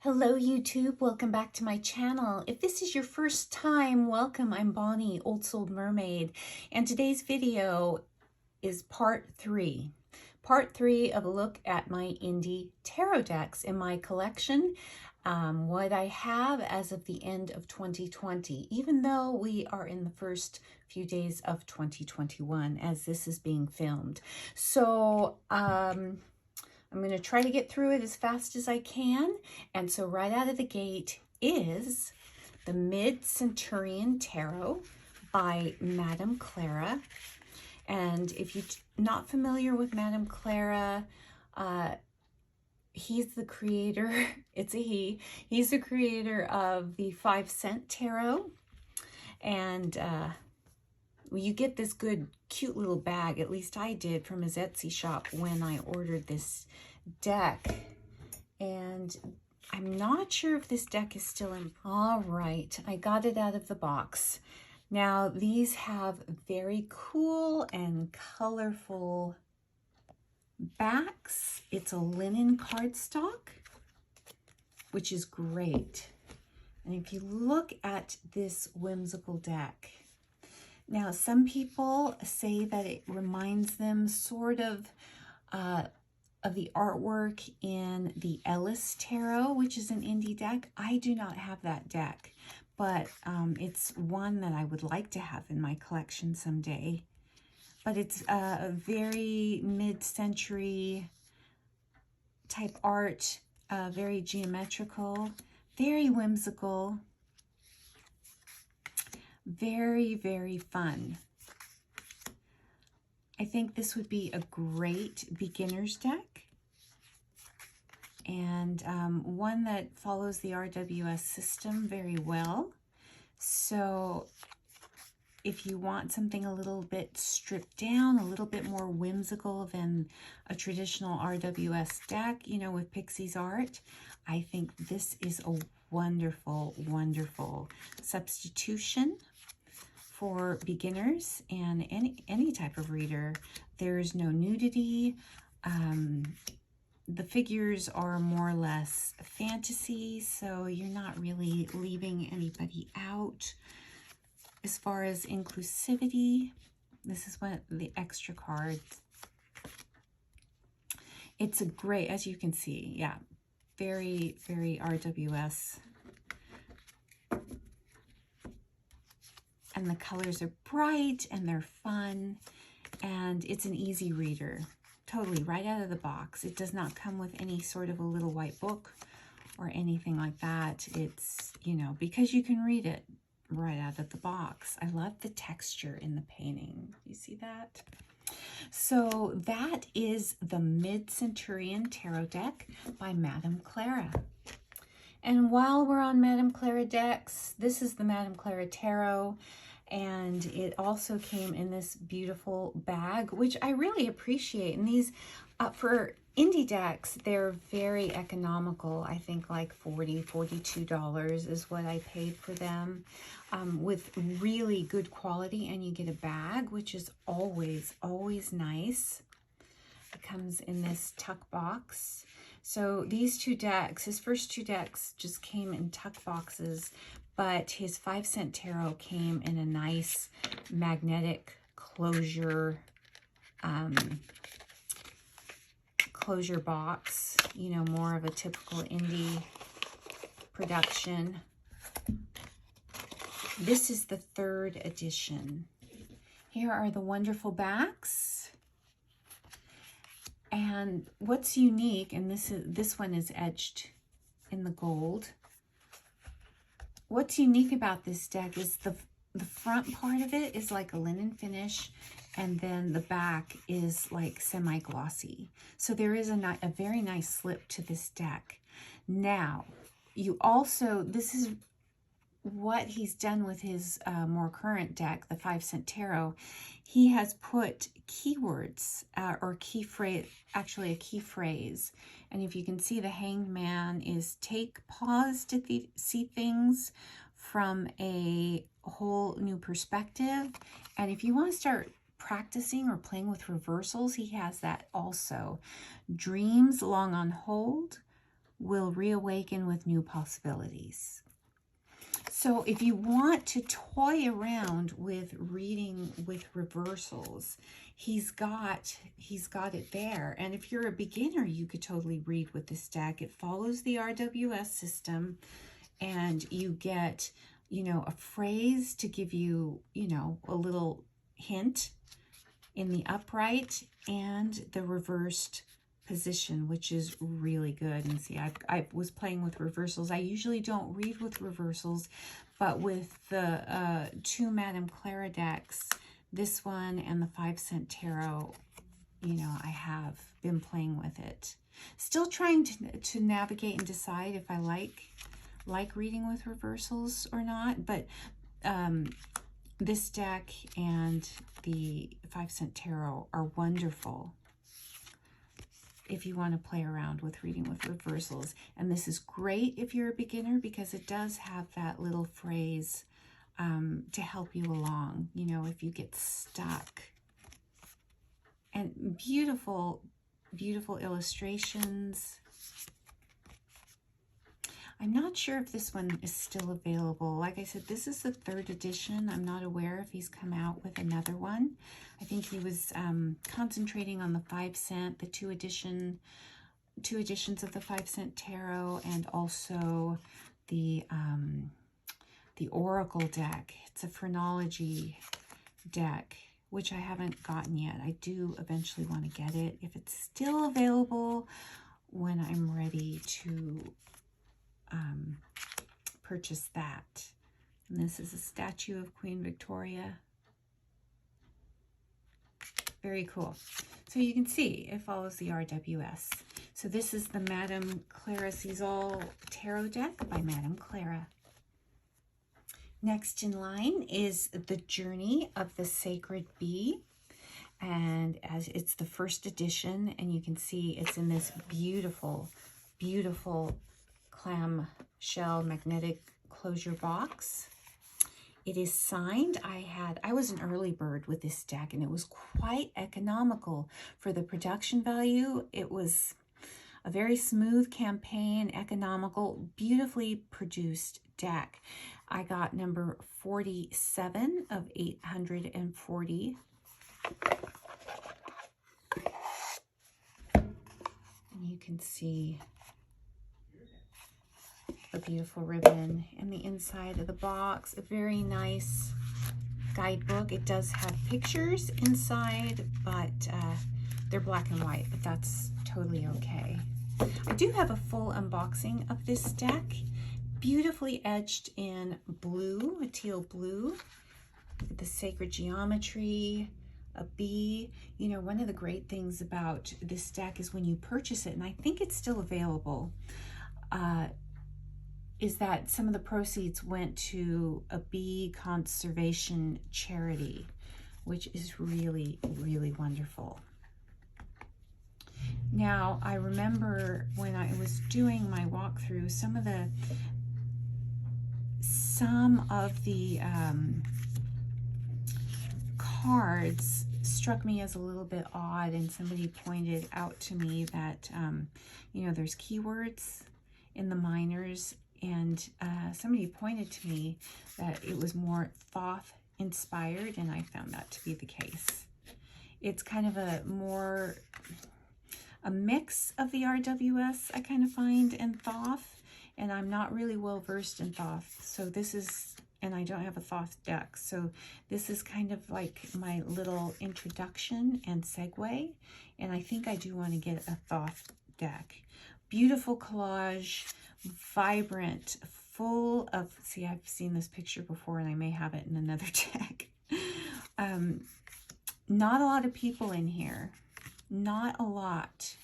Hello YouTube, welcome back to my channel. If this is your first time, welcome. I'm Bonnie, Old Soul Mermaid, and today's video is part 3. Part 3 of a look at my indie tarot decks in my collection, what I have as of the end of 2020, even though we are in the first few days of 2021 as this is being filmed. So, I'm going to try to get through it as fast as I can. And so right out of the gate is the Centurion Tarot by Madame Clara. And if you're not familiar with Madame Clara, he's the creator, it's a he, he's the creator of the 5-cent tarot. And you get this good, cute little bag, at least I did, from his Etsy shop when I ordered this deck. And I'm not sure if this deck is still in. All right, I got it out of the box. Now, these have very cool and colorful backs. It's a linen cardstock, which is great. And if you look at this whimsical deck, now, some people say that it reminds them sort of the artwork in the Ellis Tarot, which is an indie deck. I do not have that deck, but it's one that I would like to have in my collection someday. But it's a very mid-century type art, very geometrical, very whimsical. Very, very fun. I think this would be a great beginner's deck, and one that follows the RWS system very well. So if you want something a little bit stripped down, a little bit more whimsical than a traditional RWS deck, you know, with Pixie's art, I think this is a wonderful, wonderful substitution for beginners and any type of reader. There's no nudity. The figures are more or less fantasy, so you're not really leaving anybody out. As far as inclusivity, this is what the extra cards. It's a great, as you can see, yeah, very, very RWS. And the colors are bright and they're fun, and it's an easy reader, totally right out of the box. It does not come with any sort of a little white book or anything like that. It's, you know, because you can read it right out of the box. I love the texture in the painting. You see that? So that is the Centurion Tarot deck by Madame Clara. And while we're on Madame Clara decks, this is the Madame Clara Tarot, and it also came in this beautiful bag, which I really appreciate. And these, for indie decks, they're very economical. I think like $40, $42 is what I paid for them, with really good quality, and you get a bag, which is always, always nice. It comes in this tuck box. So these two decks, his first two decks just came in tuck boxes, but his 5-cent tarot came in a nice magnetic closure closure box, you know, more of a typical indie production. This is the 3rd edition. Here are the wonderful backs. And what's unique, and this one is etched in the gold. What's unique about this deck is the front part of it is like a linen finish, and then the back is like semi-glossy. So there is a very nice slip to this deck. Now, you also, this is what he's done with his more current deck, the 5-cent tarot. He has put keywords or key phrase, actually a key phrase. And if you can see, the Hanged Man is take pause to see things from a whole new perspective. And if you want to start practicing or playing with reversals, he has that also. Dreams long on hold, will reawaken with new possibilities. So if you want to toy around with reading with reversals, he's got it there. And if you're a beginner, you could totally read with this deck. It follows the RWS system, and you get, you know, a phrase to give you, you know, a little hint in the upright and the reversed position, which is really good. And see, I was playing with reversals. I usually don't read with reversals, but with the two Madame Clara decks, this one and the 5 Cent Tarot, you know, I have been playing with it. Still trying to navigate and decide if I like reading with reversals or not, but this deck and the 5 Cent Tarot are wonderful if you want to play around with reading with reversals. And this is great if you're a beginner, because it does have that little phrase to help you along, you know, if you get stuck. And beautiful, beautiful illustrations. I'm not sure if this one is still available. Like I said, this is the 3rd edition. I'm not aware if he's come out with another one. I think he was concentrating on the 5 Cent, the two editions of the 5 Cent Tarot, and also the Oracle deck. It's a phrenology deck, which I haven't gotten yet. I do eventually want to get it if it's still available when I'm ready to purchase that. And this is a statue of Queen Victoria. Very cool. So you can see it follows the RWS. So this is the Madame Clara Sees All Tarot deck by Madame Clara. Next in line is The Journey of the Sacred Bee. And as it's the 1st edition, and you can see it's in this beautiful, beautiful clam shell magnetic closure box. It is signed. I was an early bird with this deck, and it was quite economical for the production value. It was a very smooth campaign, economical, beautifully produced deck. I got number 47 of 840. And you can see the beautiful ribbon and the inside of the box. A very nice guidebook. It does have pictures inside, but they're black and white, but that's totally okay. I do have a full unboxing of this deck, beautifully edged in blue, a teal blue, with the sacred geometry, a bee. You know, one of the great things about this deck is when you purchase it, and I think it's still available, is that some of the proceeds went to a bee conservation charity, which is really, really wonderful. Now, I remember when I was doing my walkthrough, some of the cards struck me as a little bit odd, and somebody pointed out to me that, you know, there's keywords in the minors, and somebody pointed to me that it was more Thoth inspired, and I found that to be the case. It's kind of a mix of the RWS, I kind of find, and Thoth, and I'm not really well versed in Thoth, so this is, and I don't have a Thoth deck, so this is kind of like my little introduction and segue, and I think I do want to get a Thoth deck. Beautiful collage, vibrant, full of, see, I've seen this picture before, and I may have it in another deck. Not a lot of people in here. Not a lot.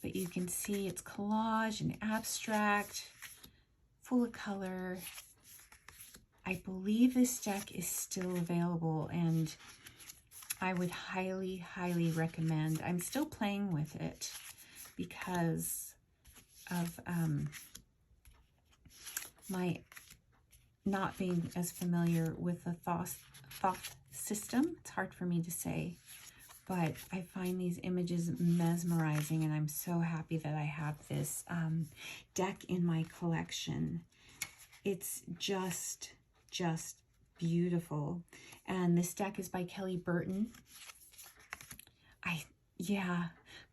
But you can see it's collage and abstract, full of color. I believe this deck is still available, and I would highly, highly recommend. I'm still playing with it because of my not being as familiar with the Thoth system. It's hard for me to say, but I find these images mesmerizing, and I'm so happy that I have this deck in my collection. It's just beautiful. And this deck is by Kelly Burton. Yeah,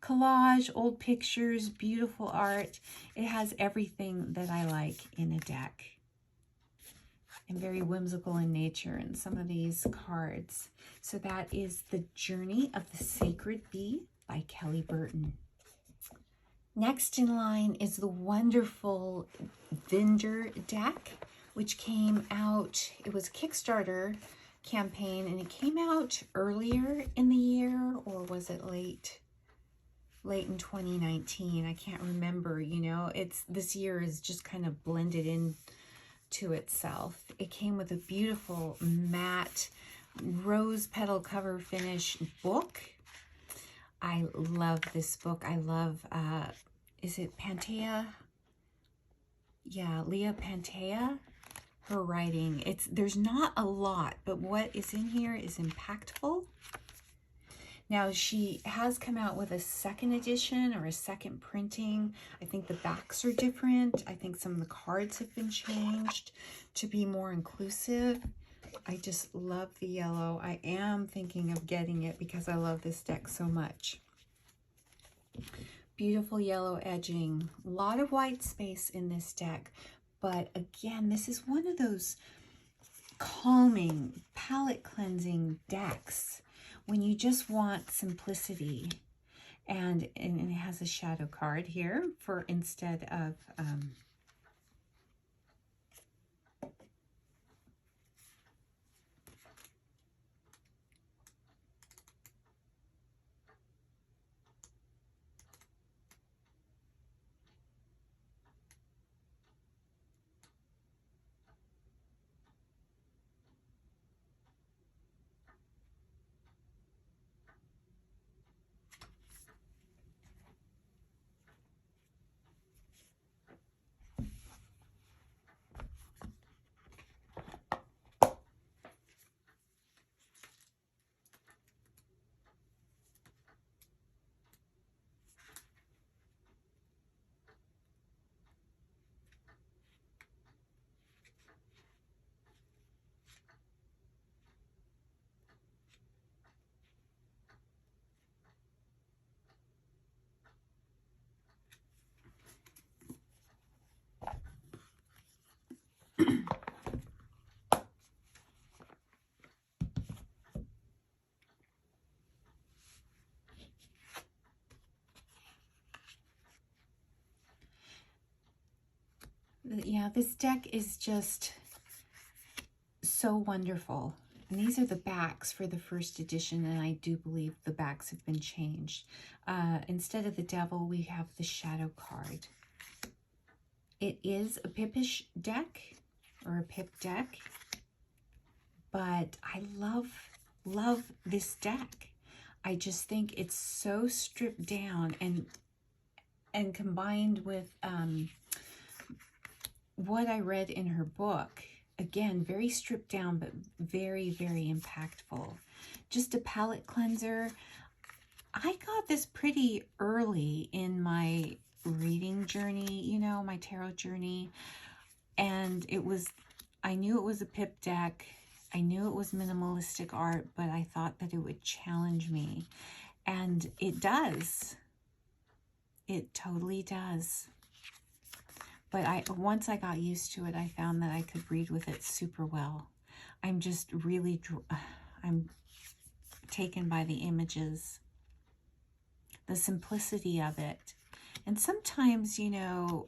collage, old pictures, beautiful art. It has everything that I like in a deck. And very whimsical in nature in some of these cards. So that is The Journey of the Sacred Bee by Kelly Burton. Next in line is the wonderful Vinder deck, which came out, it was a Kickstarter campaign, and it came out earlier in the year, or was it late in 2019? I can't remember. You know, this year is just kind of blended in to itself. It came with a beautiful matte rose petal cover finish book. I love this book. I love is it Pantea? Yeah, Leah Pantea. Her writing, there's not a lot, but what is in here is impactful. Now, she has come out with a second edition or a second printing. I think the backs are different. I think some of the cards have been changed to be more inclusive. I just love the yellow. I am thinking of getting it because I love this deck so much. Beautiful yellow edging. A lot of white space in this deck. But again, this is one of those calming, palette cleansing decks when you just want simplicity. And it has a shadow card here for instead of yeah, this deck is just so wonderful. And these are the backs for the first edition, and I do believe the backs have been changed. Instead of the devil, we have the shadow card. It is a Pippish deck, or a Pip deck, but I love this deck. I just think it's so stripped down and combined with what I read in her book. Again, very stripped down, but very, very impactful. Just a palette cleanser. I got this pretty early in my reading journey, you know, my tarot journey. And I knew it was a Pip deck. I knew it was minimalistic art, but I thought that it would challenge me. And it does. It totally does. But once I got used to it, I found that I could read with it super well. I'm just really, I'm taken by the images, the simplicity of it. And sometimes, you know,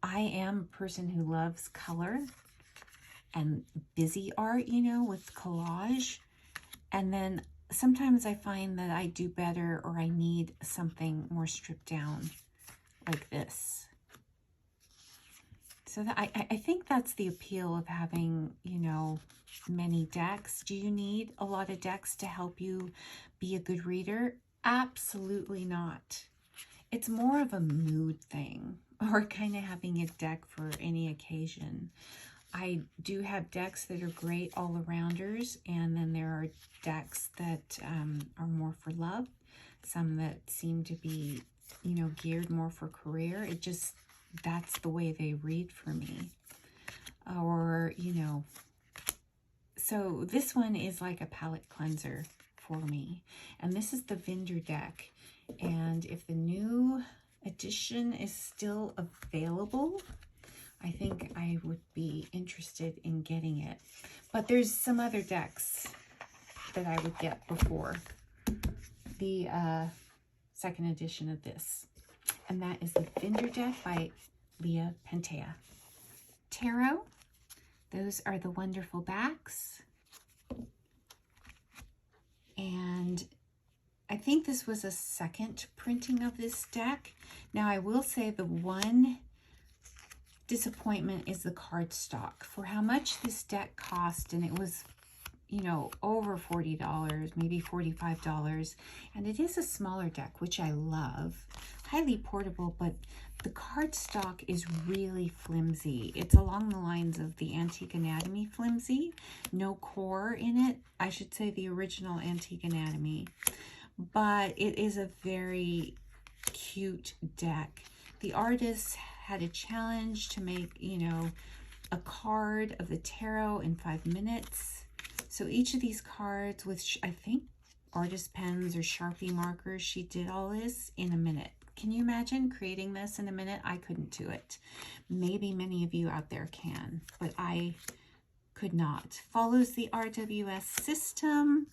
I am a person who loves color and busy art, you know, with collage. And then sometimes I find that I do better, or I need something more stripped down, like this. So that I think that's the appeal of having, you know, many decks. Do you need a lot of decks to help you be a good reader? Absolutely not. It's more of a mood thing, or kind of having a deck for any occasion. I do have decks that are great all-arounders, and then there are decks that are more for love, some that seem to be, you know, geared more for career. It just, that's the way they read for me. Or, you know, so this one is like a palette cleanser for me. And this is the vendor deck. And if the new edition is still available, I think I would be interested in getting it. But there's some other decks that I would get before the second edition of this. And that is the vendor deck by Leah Pentea. Tarot. Those are the wonderful backs. And I think this was a second printing of this deck. Now, I will say the one disappointment is the cardstock. For how much this deck cost, and it was, you know, over $40, maybe $45. And it is a smaller deck, which I love. Highly portable, but the cardstock is really flimsy. It's along the lines of the Antique Anatomy flimsy. No core in it. I should say the original Antique Anatomy. But it is a very cute deck. The artist had a challenge to make, you know, a card of the tarot in 5 minutes. So each of these cards with, I think, artist pens or Sharpie markers, she did all this in a minute. Can you imagine creating this in a minute? I couldn't do it. Maybe many of you out there can, but I could not. Follows the RWS system.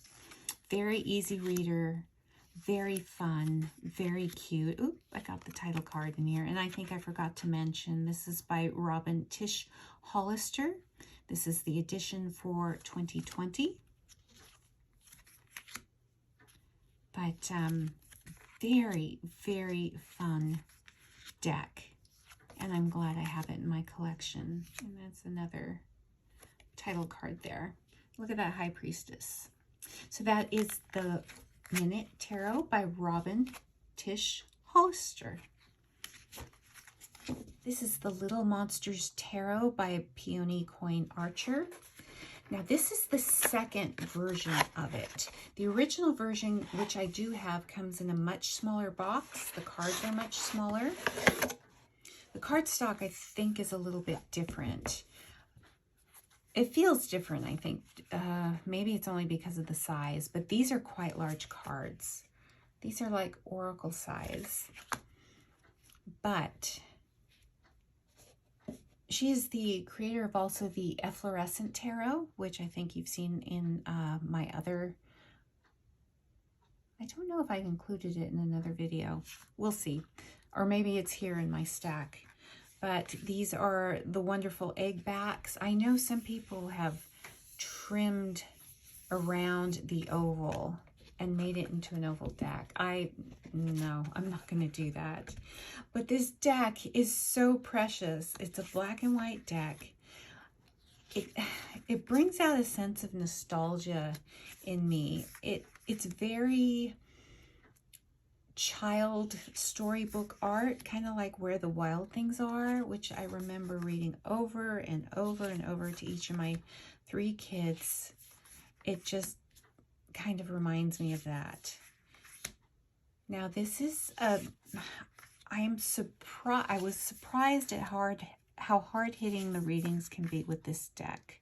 Very easy reader. Very fun. Very cute. Oop, I got the title card in here. And I think I forgot to mention, this is by Robin Tish Hollister. This is the edition for 2020. But very, very fun deck. And I'm glad I have it in my collection. And that's another title card there. Look at that High Priestess. So that is the Minute Tarot by Robin Tish Hollister. This is the Little Monsters Tarot by Peony Coin Archer. Now, this is the second version of it. The original version, which I do have, comes in a much smaller box. The cards are much smaller. The cardstock, I think, is a little bit different. It feels different, I think. Maybe it's only because of the size, but these are quite large cards. These are like oracle size. But she is the creator of also the Eflorescent Tarot, which I think you've seen in my other... I don't know if I included it in another video. We'll see. Or maybe it's here in my stack. But these are the wonderful egg backs. I know some people have trimmed around the oval and made it into an oval deck. No, I'm not going to do that. But this deck is so precious. It's a black and white deck. It brings out a sense of nostalgia in me. It's very child storybook art, kind of like Where the Wild Things Are, which I remember reading over and over and over to each of my 3 kids. It just kind of reminds me of that. Now, this is I was surprised at how hard-hitting the readings can be with this deck.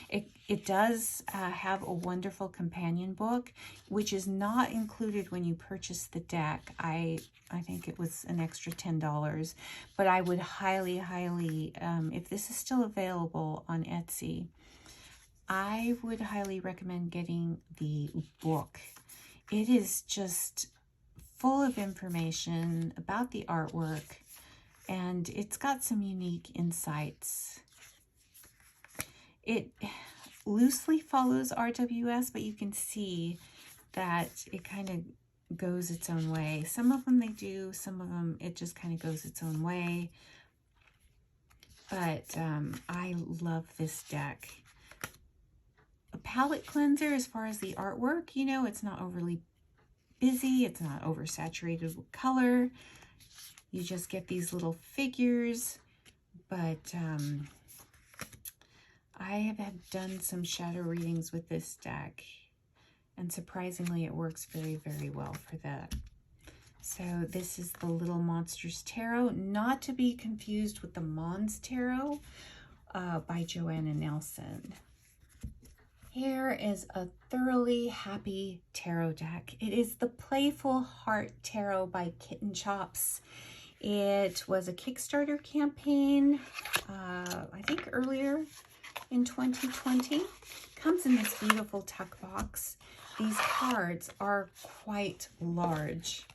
It does have a wonderful companion book, which is not included when you purchase the deck. I think it was an extra $10, but I would highly, highly, if this is still available on Etsy, I would highly recommend getting the book. It is just full of information about the artwork, and it's got some unique insights. It loosely follows RWS, but you can see that it kind of goes its own way. Some of them they do, some of them it just kind of goes its own way. But I love this deck. A palette cleanser as far as the artwork, you know, it's not overly busy, it's not oversaturated with color. You just get these little figures, but I have done some shadow readings with this deck, and surprisingly it works very, very well for that. So this is the Little Monsters Tarot, not to be confused with the Mons Tarot by Joanna Nelson. Here is a thoroughly happy tarot deck. It is the Playful Heart Tarot by Kitten Chops. It was a Kickstarter campaign, I think earlier in 2020. Comes in this beautiful tuck box. These cards are quite large.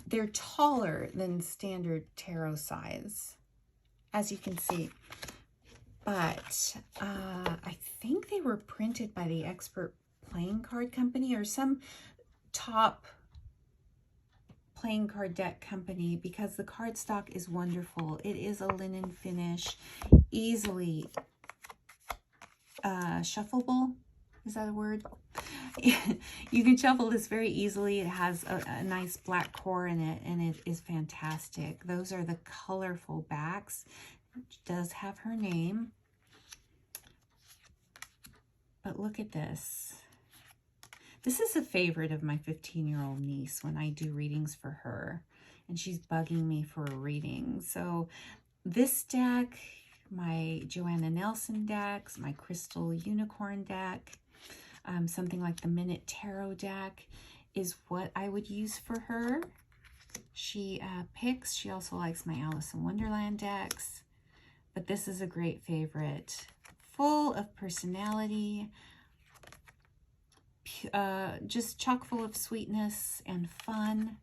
They're taller than standard tarot size, as you can see. But I think they were printed by the Expert Playing Card Company or some top playing card deck company, because the cardstock is wonderful. It is a linen finish, easily shuffleable. Is that a word? You can shuffle this very easily. It has a nice black core in it, and it is fantastic. Those are the colorful backs. It does have her name. But look at this. This is a favorite of my 15-year-old niece when I do readings for her, and she's bugging me for a reading. So this deck, my Joanna Nelson decks, my Crystal Unicorn deck, something like the Minute Tarot deck is what I would use for her. She picks. She also likes my Alice in Wonderland decks, but this is a great favorite. Full of personality, just chock full of sweetness and fun.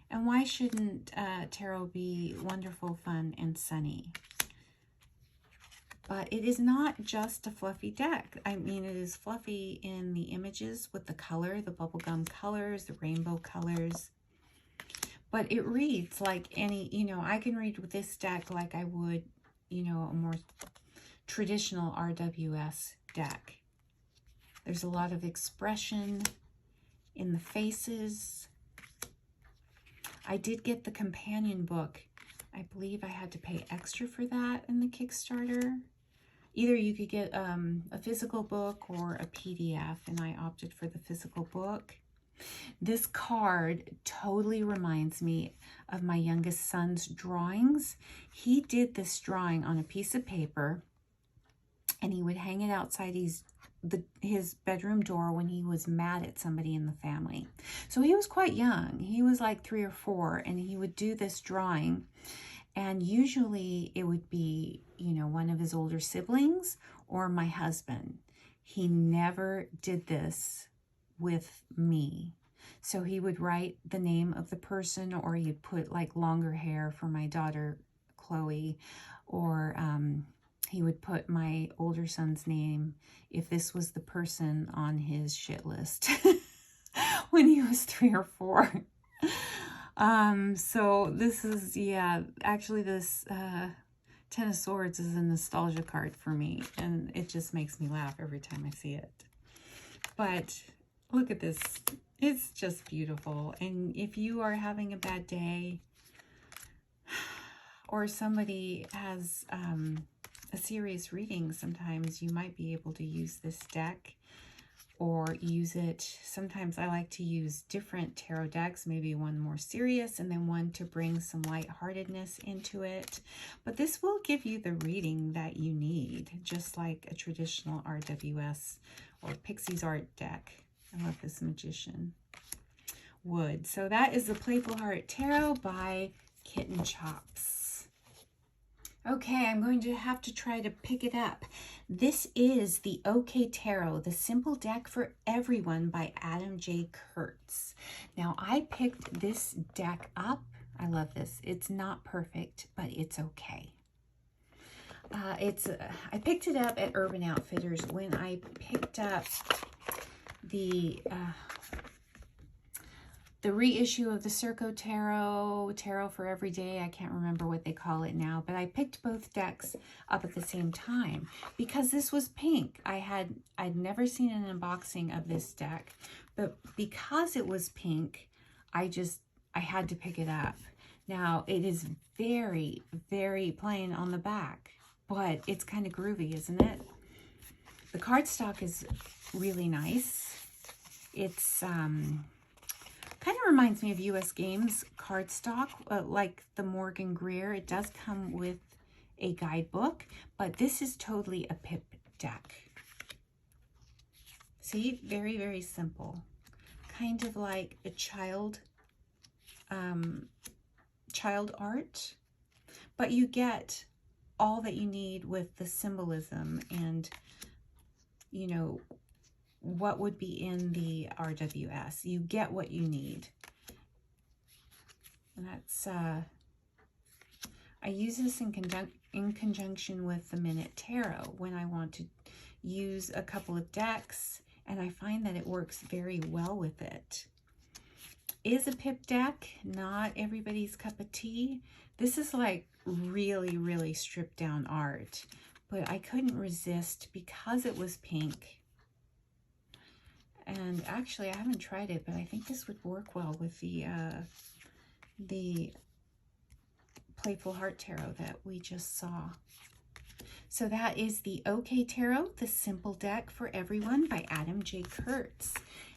And why shouldn't tarot be wonderful, fun, and sunny? But it is not just a fluffy deck. I mean, it is fluffy in the images with the color, the bubblegum colors, the rainbow colors. But it reads like any, I can read with this deck like I would, a more traditional RWS deck. There's a lot of expression in the faces. I did get the companion book. I believe I had to pay extra for that in the Kickstarter. Either you could get a physical book or a PDF, and I opted for the physical book. This card totally reminds me of my youngest son's drawings. He did this drawing on a piece of paper, and he would hang it outside his bedroom door when he was mad at somebody in the family. So he was quite young. He was like 3 or 4, and he would do this drawing. And usually it would be, one of his older siblings or my husband. He never did this with me. So he would write the name of the person, or he'd put like longer hair for my daughter, Chloe, or he would put my older son's name if this was the person on his shit list when he was 3 or 4. So this is, actually this Ten of Swords is a nostalgia card for me, and it just makes me laugh every time I see it. But look at this. It's just beautiful. And if you are having a bad day, or somebody has a serious reading, sometimes you might be able to use this deck, or use it. Sometimes I like to use different tarot decks, maybe one more serious and then one to bring some lightheartedness into it. But this will give you the reading that you need, just like a traditional RWS or Pixie's Art deck. I love this Magician wood. So that is the Playful Heart Tarot by Kitten Chops. Okay, I'm going to have to try to pick it up. This is the OK Tarot, the Simple Deck for Everyone by Adam J. Kurtz. Now, I picked this deck up. I love this. It's not perfect, but it's okay. I picked it up at Urban Outfitters when I picked up the reissue of the Circo Tarot, Tarot for Every Day. I can't remember what they call it now, but I picked both decks up at the same time because this was pink. I'd never seen an unboxing of this deck, but because it was pink, I had to pick it up. Now, it is very, very plain on the back. but it's kind of groovy, isn't it? The cardstock is really nice. It's kind of reminds me of US Games cardstock, like the Morgan Greer. It does come with a guidebook, but this is totally a pip deck. See, very, very simple. Kind of like a child art, but you get all that you need with the symbolism and, you know, what would be in the RWS. You get what you need. And that's, I use this in conjunction with the Minute Tarot when I want to use a couple of decks, and I find that it works very well with it. Is a pip deck not everybody's cup of tea? This is like really, really stripped down art, but I couldn't resist because it was pink. And actually, I haven't tried it, but I think this would work well with the Playful Heart Tarot that we just saw. So that is the OK Tarot, the Simple Deck for Everyone by Adam J. Kurtz.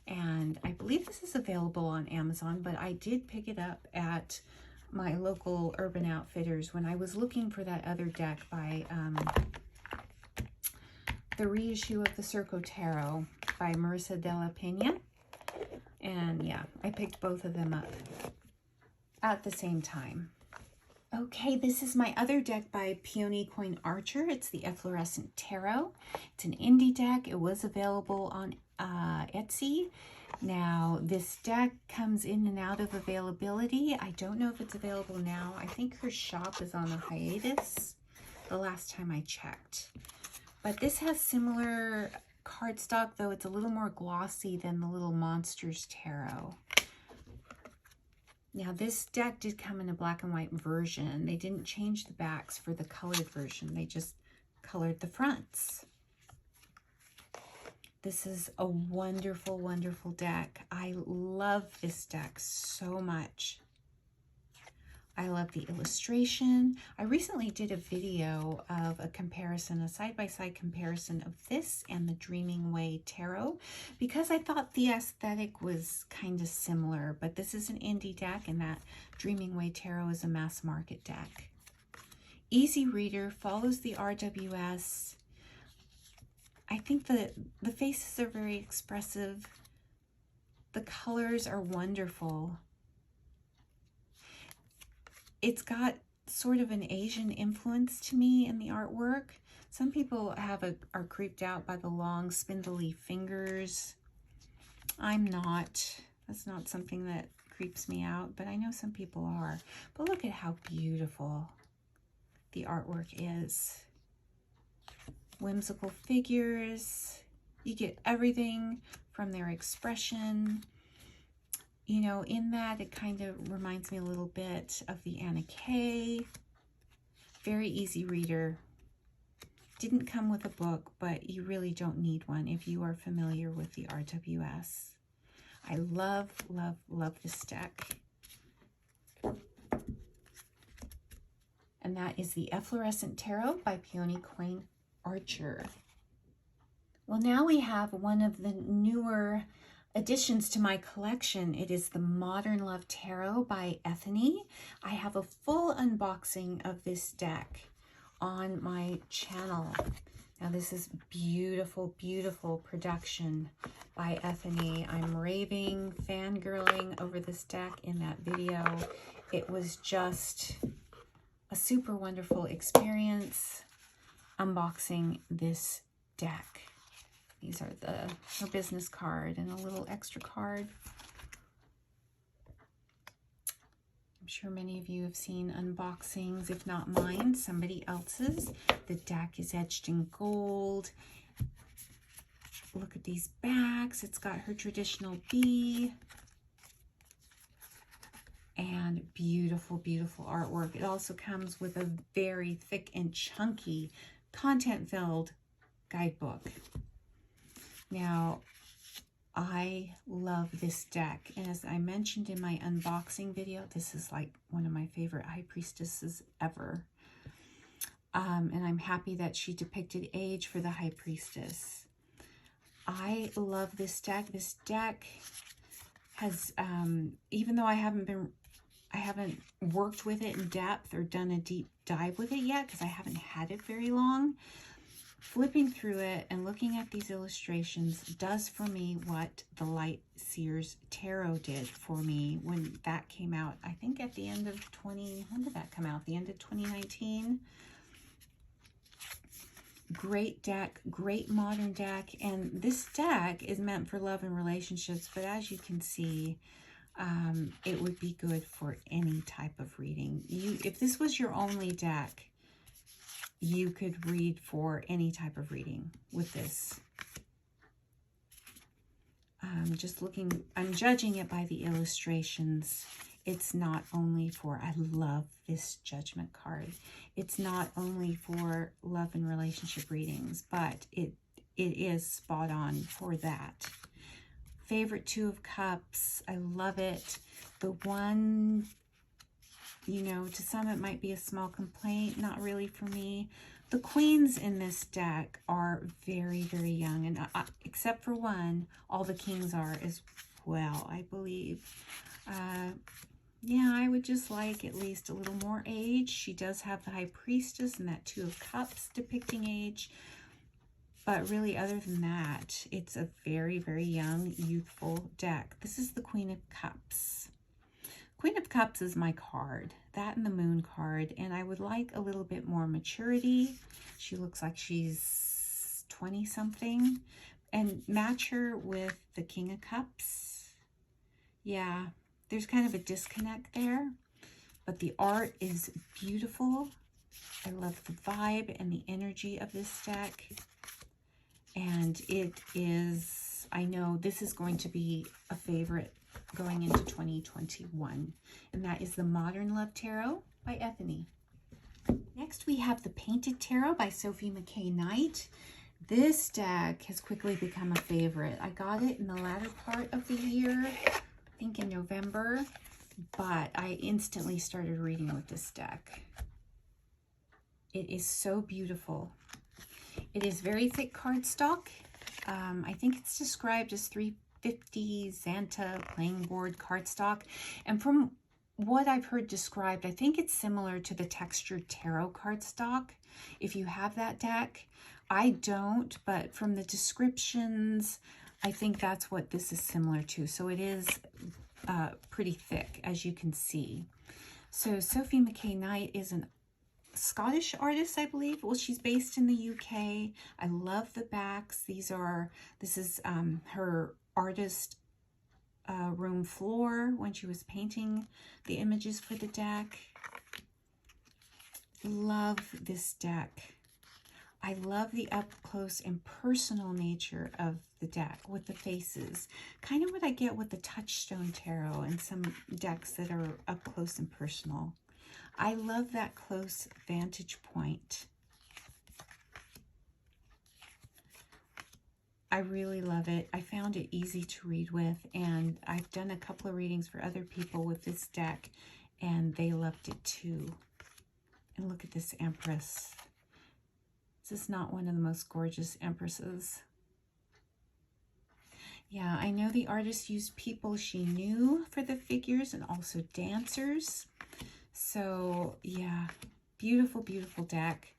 And I believe this is available on Amazon, but I did pick it up at my local Urban Outfitters when I was looking for that other deck by the reissue of the Circo Tarot by Marissa de la Peña. And yeah, I picked both of them up at the same time. Okay, this is my other deck by Peony Coin Archer. It's the Eflorescent Tarot. It's an indie deck. It was available on Etsy. Now, this deck comes in and out of availability. I don't know if it's available now. I think her shop is on a hiatus the last time I checked. But this has similar cardstock, though it's a little more glossy than the Little Monsters Tarot. Now, this deck did come in a black and white version. They didn't change the backs for the colored version. They just colored the fronts. This is a wonderful, wonderful deck. I love this deck so much. I love the illustration. I recently did a video of a comparison, a side-by-side comparison of this and the Dreaming Way Tarot, because I thought the aesthetic was kind of similar, but this is an indie deck and that Dreaming Way Tarot is a mass market deck. Easy reader, follows the RWS. I think the faces are very expressive. The colors are wonderful. It's got sort of an Asian influence to me in the artwork. Some people are creeped out by the long spindly fingers. I'm not. That's not something that creeps me out, but I know some people are. But look at how beautiful the artwork is. Whimsical figures. You get everything from their expression. You know, in that, it kind of reminds me a little bit of the Anna Kay. Very easy reader. Didn't come with a book, but you really don't need one if you are familiar with the RWS. I love, love, love this deck. And that is the Eflorescent Tarot by Peony Coin Archer. Well, now we have one of the newer additions to my collection. It is the Modern Love Tarot by Ethany. I have a full unboxing of this deck on my channel. Now this is beautiful, beautiful production by Ethany. I'm raving, fangirling over this deck in that video. It was just a super wonderful experience unboxing this deck. These are her business card and a little extra card. I'm sure many of you have seen unboxings, if not mine, somebody else's. The deck is etched in gold. Look at these backs. It's got her traditional bee. And beautiful, beautiful artwork. It also comes with a very thick and chunky, content-filled guidebook. Now, I love this deck, and as I mentioned in my unboxing video, this is like one of my favorite High Priestesses ever. And I'm happy that she depicted age for the High Priestess. I love this deck. This deck has, even though I haven't worked with it in depth or done a deep dive with it yet, because I haven't had it very long, flipping through it and looking at these illustrations does for me what the Light Sears Tarot did for me when that came out. I think at the end of when did that come out? The end of 2019. Great deck, great modern deck. And this deck is meant for love and relationships, but as you can see, it would be good for any type of reading. If this was your only deck, you could read for any type of reading with this. I'm judging it by the illustrations. It's not only for, I love this Judgment card. It's not only for love and relationship readings, but it is spot on for that. Favorite Two of Cups. I love it. The one, you know, to some it might be a small complaint, not really for me. The queens in this deck are very, very young, and except for one, all the kings are as well, I believe. Yeah, I would just like at least a little more age. She does have the High Priestess and that Two of Cups depicting age. But really, other than that, it's a very, very young, youthful deck. This is the Queen of Cups. Queen of Cups is my card. That and the Moon card. And I would like a little bit more maturity. She looks like she's 20-something. And match her with the King of Cups. Yeah, there's kind of a disconnect there. But the art is beautiful. I love the vibe and the energy of this deck. And it is, I know this is going to be a favorite going into 2021. And that is the Modern Love Tarot by Ethany. Next we have the Painted Tarot by Sophie McKay-Knight. This deck has quickly become a favorite. I got it in the latter part of the year, I think in November, but I instantly started reading with this deck. It is so beautiful. It is very thick cardstock. I think it's described as 350 Xanta playing board cardstock. And from what I've heard described, I think it's similar to the Textured Tarot cardstock. If you have that deck, I don't, but from the descriptions, I think that's what this is similar to. So it is pretty thick, as you can see. So Sophie McKay-Knight is an Scottish artist, I believe. Well, she's based in the UK. I love the backs. This is her artist room floor when she was painting the images for the deck. Love this deck. I love the up close and personal nature of the deck with the faces. Kind of what I get with the Touchstone Tarot and some decks that are up close and personal. I love that close vantage point. I really love it. I found it easy to read with, and I've done a couple of readings for other people with this deck, and they loved it too. And look at this Empress. This is not one of the most gorgeous Empresses. Yeah, I know the artist used people she knew for the figures and also dancers. So yeah, beautiful, beautiful deck.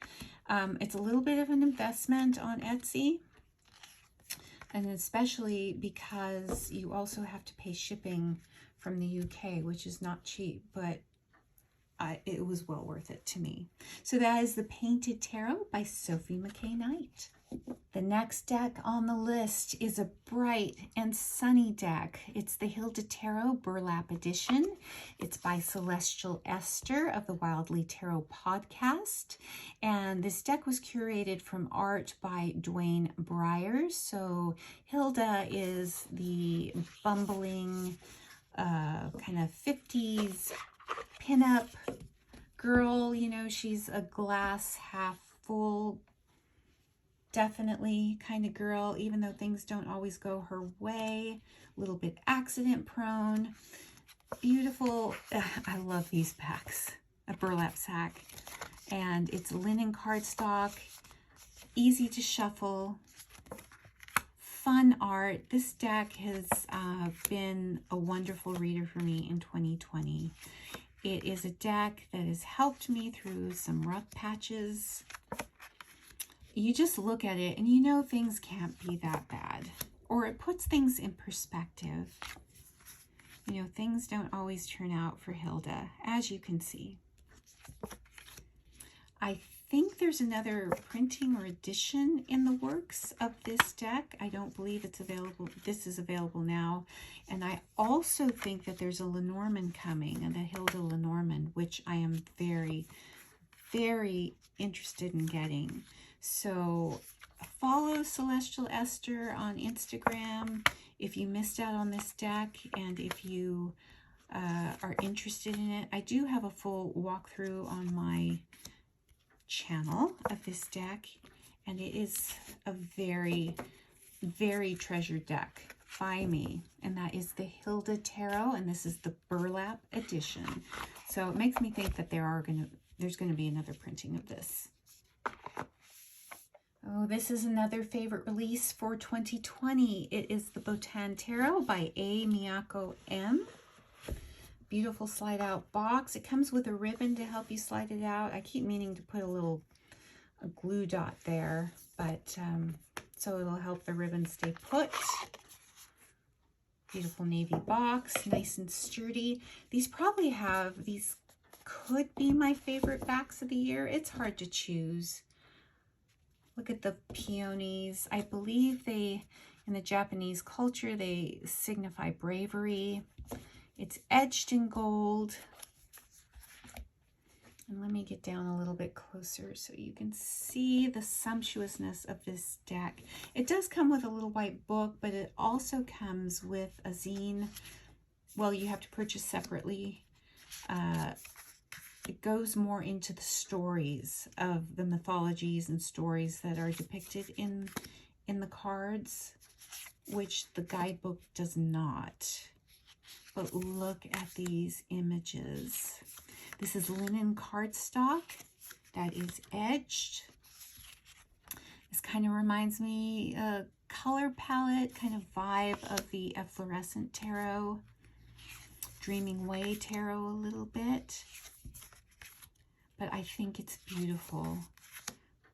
It's a little bit of an investment on Etsy, and especially because you also have to pay shipping from the UK, which is not cheap, but it was well worth it to me. So that is the Painted Tarot by Sophie McKay-Knight. The next deck on the list is a bright and sunny deck. It's the Hilda Tarot Burlap Edition. It's by Celestial Esther of the Wildly Tarot podcast. And this deck was curated from art by Dwayne Briers. So Hilda is the bumbling kind of 50s pinup girl. You know, she's a glass half full definitely kind of girl, even though things don't always go her way. A little bit accident prone. Beautiful. I love these packs. A burlap sack. And it's linen cardstock, easy to shuffle, fun art. This deck has been a wonderful reader for me in 2020. It is a deck that has helped me through some rough patches. You just look at it and you know things can't be that bad, or it puts things in perspective. You know, things don't always turn out for Hilda, as you can see. I think there's another printing or edition in the works of this deck. I don't believe it's available. This is available now. And I also think that there's a Lenormand coming, and the Hilda Lenormand, which I am very, very interested in getting. So follow Celestial Esther on Instagram if you missed out on this deck, and if you are interested in it. I do have a full walkthrough on my channel of this deck, and it is a very, very treasured deck by me, and that is the Hilda Tarot, and this is the burlap edition. So it makes me think that there's going to be another printing of this. Oh, this is another favorite release for 2020. It is the Botan Tarot by A. Miyako M. Beautiful slide out box. It comes with a ribbon to help you slide it out. I keep meaning to put a glue dot there, but so it'll help the ribbon stay put. Beautiful navy box, nice and sturdy. These could be my favorite backs of the year. It's hard to choose. Look at the peonies. I believe in the Japanese culture, they signify bravery. It's edged in gold. And let me get down a little bit closer so you can see the sumptuousness of this deck. It does come with a little white book, but it also comes with a zine. Well, you have to purchase separately. It goes more into the stories of the mythologies and stories that are depicted in the cards, which the guidebook does not. But look at these images. This is linen cardstock that is edged. This kind of reminds me color palette kind of vibe of the Eflorescent Tarot, Dreaming Way Tarot a little bit. But I think it's beautiful,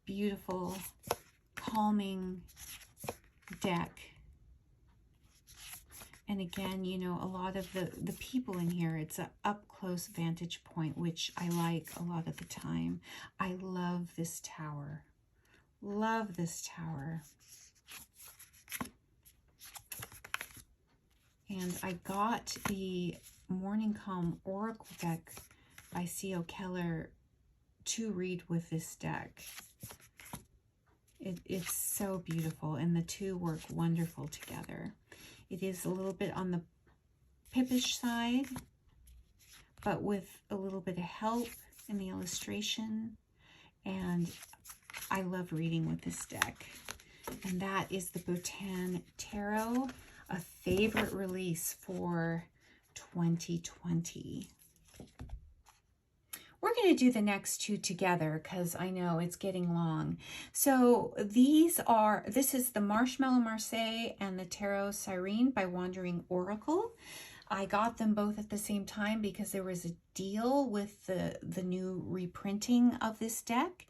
beautiful, calming deck. And again, you know, a lot of the people in here, it's an up-close vantage point, which I like a lot of the time. I love this tower. Love this tower. And I got the Morning Calm Oracle deck by C.O. Keller to read with this deck. It's so beautiful, and the two work wonderful together. It is a little bit on the pippish side, but with a little bit of help in the illustration. And I love reading with this deck. And that is the Botan Tarot, a favorite release for 2020. We're going to do the next two together because I know it's getting long. So this is the Marshmallow Marseille and the Tarot Siren by Wandering Oracle. I got them both at the same time because there was a deal with the new reprinting of this deck.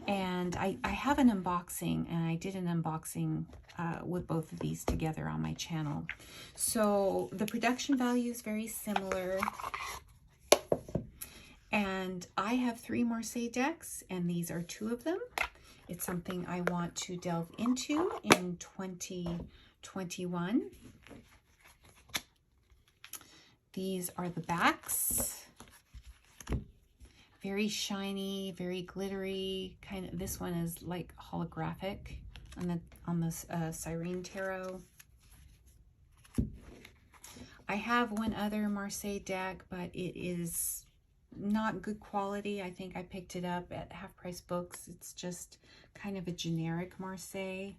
And I have an unboxing, and I did an unboxing with both of these together on my channel. So the production value is very similar. And I have 3 Marseille decks, and these are 2 of them. It's something I want to delve into in 2021. These are the backs. Very shiny, very glittery. Kind of, this one is like holographic on this Siren Tarot. I have one other Marseille deck, but it is not good quality. I think I picked it up at Half Price Books. It's just kind of a generic Marseille.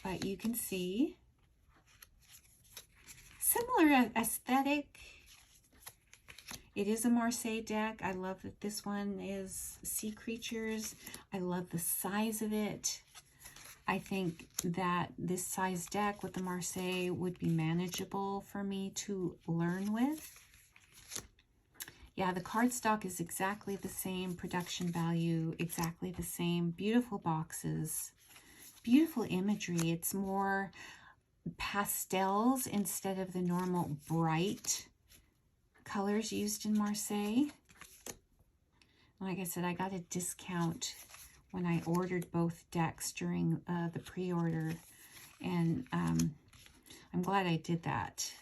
But you can see similar aesthetic. It is a Marseille deck. I love that this one is sea creatures. I love the size of it. I think that this size deck with the Marseille would be manageable for me to learn with. Yeah, the cardstock is exactly the same, production value, exactly the same. Beautiful boxes, beautiful imagery. It's more pastels instead of the normal bright colors used in Marseille. Like I said, I got a discount when I ordered both decks during the pre-order, and I'm glad I did that.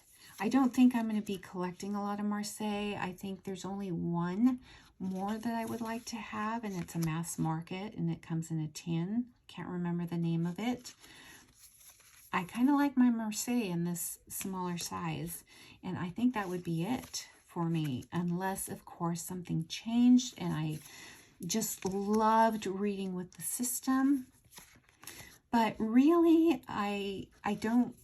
I don't think I'm going to be collecting a lot of Marseille. I think there's only one more that I would like to have, and it's a mass market, and it comes in a tin. Can't remember the name of it. I kind of like my Marseille in this smaller size, and I think that would be it for me, unless, of course, something changed, and I just loved reading with the system. But really, I don't,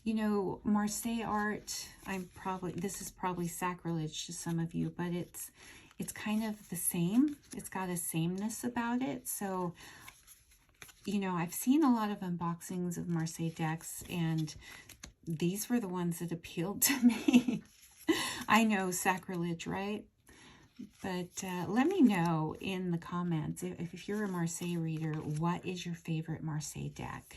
you know, Marseille art, this is probably sacrilege to some of you, but it's kind of the same. It's got a sameness about it. So, you know, I've seen a lot of unboxings of Marseille decks, and these were the ones that appealed to me. I know, sacrilege, right? But let me know in the comments, if you're a Marseille reader, what is your favorite Marseille deck?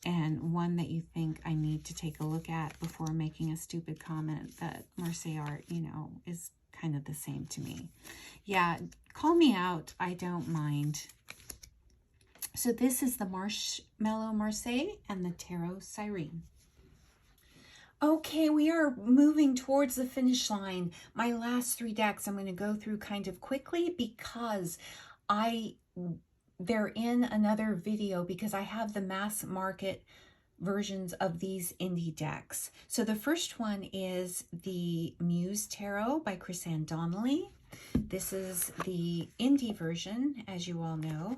And one that you think I need to take a look at before making a stupid comment that Marseille art, you know, is kind of the same to me. Yeah, call me out. I don't mind. So this is the Marshmallow Marseille and the Tarot Siren. Okay, we are moving towards the finish line. My last three decks I'm going to go through kind of quickly because they're in another video, because I have the mass market versions of these indie decks. So the first one is the Muse Tarot by Chrisanne Donnelly. This is the indie version, as you all know.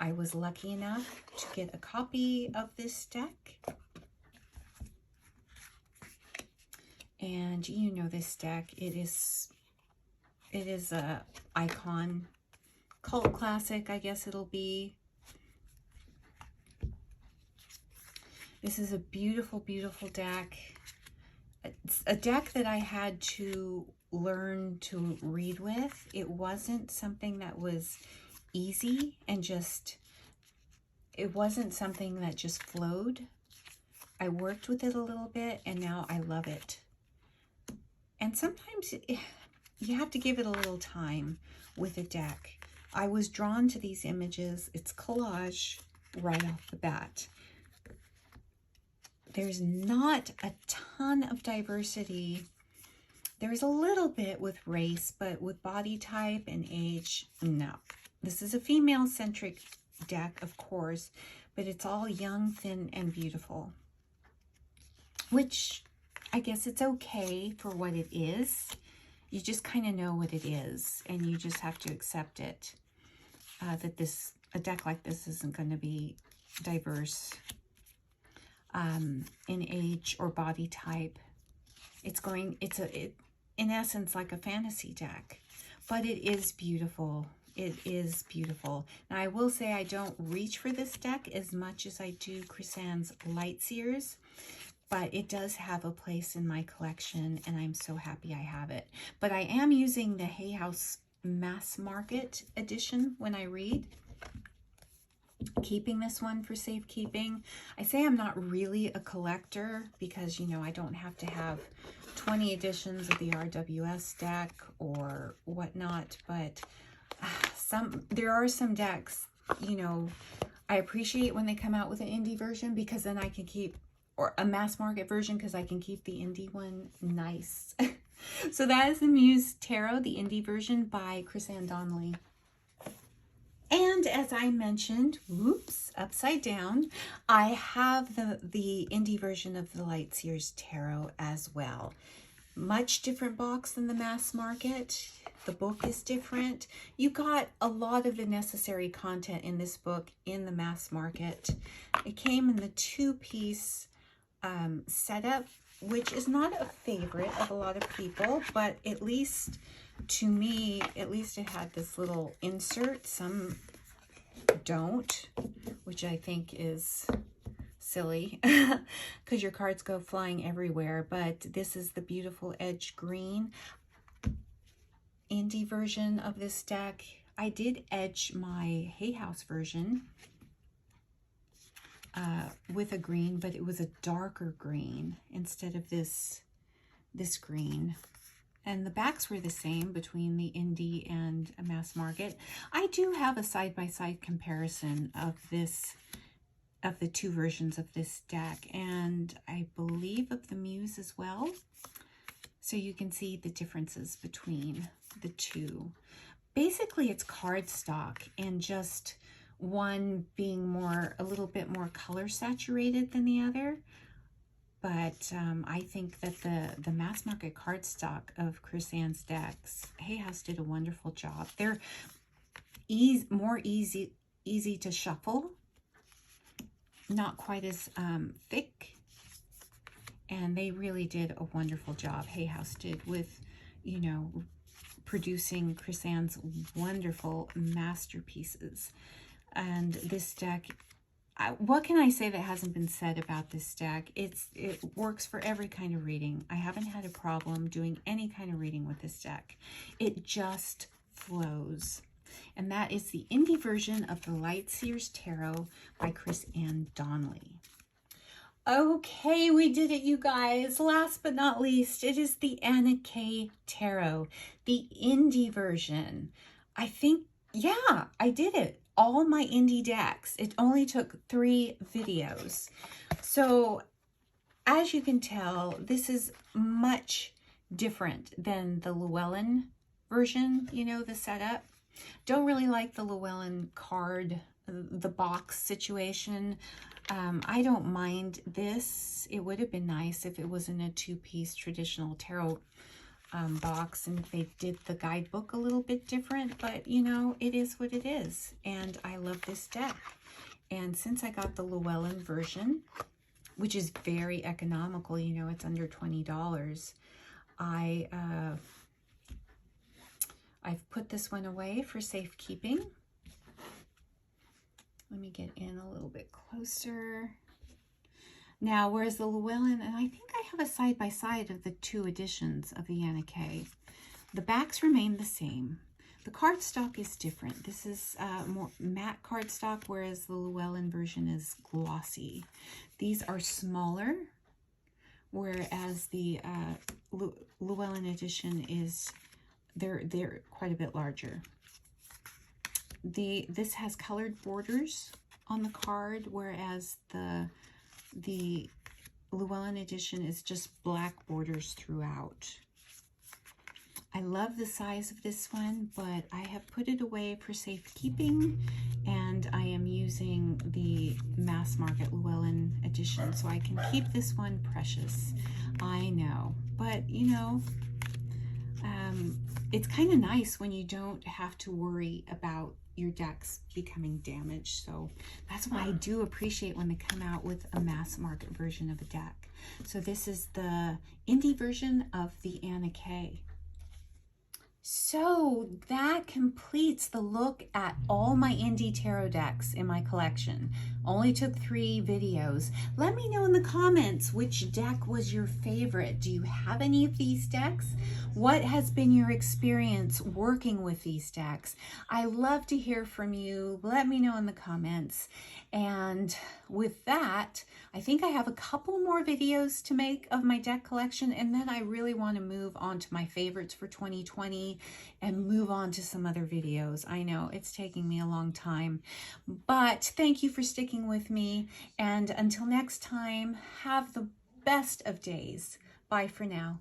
I was lucky enough to get a copy of this deck. And you know this deck, it is a icon, cult classic, I guess it'll be. This is a beautiful, beautiful deck. It's a deck that I had to learn to read with. It wasn't something that was easy and it wasn't something that just flowed. I worked with it a little bit, and now I love it. And sometimes you have to give it a little time with a deck. I was drawn to these images. It's collage right off the bat. There's not a ton of diversity. There's a little bit with race, but with body type and age, no. This is a female-centric deck, of course, but it's all young, thin, and beautiful. Which, I guess it's okay for what it is. You just kind of know what it is, and you just have to accept it. That a deck like this isn't going to be diverse in age or body type. It's in essence like a fantasy deck, but it is beautiful. It is beautiful. Now I will say I don't reach for this deck as much as I do Chrisanne's Light Sears, but it does have a place in my collection, and I'm so happy I have it. But I am using the Hay House Mass Market edition when I read. Keeping this one for safekeeping. I say I'm not really a collector because, you know, I don't have to have 20 editions of the RWS deck or whatnot, but there are some decks, you know, I appreciate when they come out with an indie version, because then I can keep, or a mass market version, because I can keep the indie one nice. So that is the Muse Tarot, the indie version by Chrisanne Donnelly. And as I mentioned, whoops, upside down, I have the indie version of the Light Sears Tarot as well. Much different box than the mass market. The book is different. You got a lot of the necessary content in this book in the mass market. It came in the two-piece setup which is not a favorite of a lot of people, but at least to me, at least it had this little insert. Some don't, which I think is silly because your cards go flying everywhere. But this is the beautiful edge green indie version of this deck. I did edge my Hay House version with a green, but it was a darker green instead of this green. And the backs were the same between the indie and a mass market. I do have a side-by-side comparison of the two versions of this deck, and I believe of the Muse as well. So you can see the differences between the two. Basically, it's cardstock, and just one being a little bit more color saturated than the other. But I think that the mass market cardstock of Chris Ann's decks, Hay House did a wonderful job. They're more easy to shuffle, not quite as thick, and they really did a wonderful job. Hay House did with, you know, producing Chris Ann's wonderful masterpieces. And this deck, what can I say that hasn't been said about this deck? It works for every kind of reading. I haven't had a problem doing any kind of reading with this deck. It just flows. And that is the indie version of the Light Sears Tarot by Chris Ann Donnelly. Okay, we did it, you guys. Last but not least, it is the Anna K Tarot, the indie version. I think, yeah, I did it. All my indie decks. It only took 3 videos. So as you can tell, this is much different than the Llewellyn version, you know, the setup. Don't really like the Llewellyn card, the box situation. I don't mind this. It would have been nice if it was in a 2-piece traditional tarot box, and they did the guidebook a little bit different, but you know, it is what it is, and I love this deck. And since I got the Llewellyn version, which is very economical, you know, it's under $20, I've put this one away for safekeeping. Let me get in a little bit closer. Now, whereas the Llewellyn, and I think I have a side-by-side of the 2 editions of the Anna K. The backs remain the same. The cardstock is different. This is more matte cardstock, whereas the Llewellyn version is glossy. These are smaller, whereas the Llewellyn edition is, they're quite a bit larger. This has colored borders on the card, whereas the Llewellyn edition is just black borders throughout. I love the size of this one, but I have put it away for safekeeping, and I am using the mass market Llewellyn edition, so I can keep this one precious. I know, but you know, it's kind of nice when you don't have to worry about your decks becoming damaged. So that's why I do appreciate when they come out with a mass market version of a deck. So this is the indie version of the Anna K. So that completes the look at all my indie tarot decks in my collection. Only took 3 videos. Let me know in the comments which deck was your favorite. Do you have any of these decks? What has been your experience working with these decks? I love to hear from you. Let me know in the comments. And with that, I think I have a couple more videos to make of my deck collection, and then I really want to move on to my favorites for 2020 and move on to some other videos. I know it's taking me a long time, but thank you for sticking with me, and until next time, have the best of days. Bye for now.